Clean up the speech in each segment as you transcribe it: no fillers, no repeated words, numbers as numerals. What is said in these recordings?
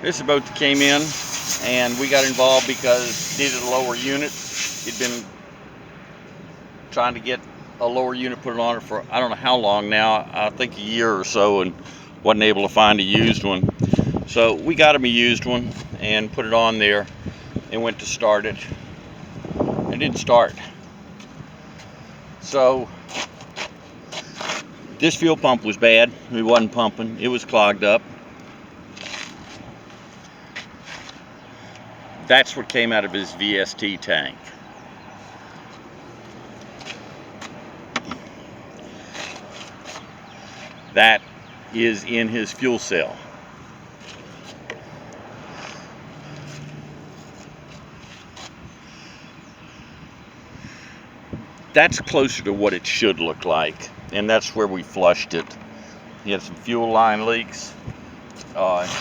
This is a boat that came in, and we got involved because it needed a lower unit. It'd been trying to get a lower unit put on it for I don't know how long now, I think a year or so, and wasn't able to find a used one. So we got him a used one and put it on there and went to start it. It didn't start. So this fuel pump was bad. It wasn't pumping. It was clogged up. That's what came out of his VST tank. That is in his fuel cell. That's closer to what it should look like, and that's where we flushed it. He had some fuel line leaks.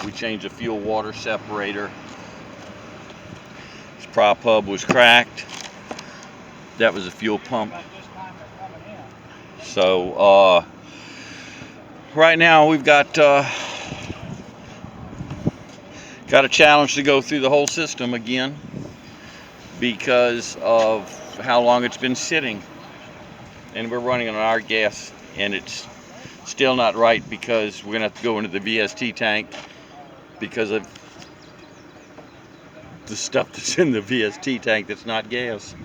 We changed the fuel water separator. His prop hub was cracked. That was a fuel pump. So right now we've got a challenge to go through the whole system again because of how long it's been sitting, and we're running on our gas, and it's still not right because we're gonna have to go into the VST tank because of the stuff that's in the VST tank that's not gas.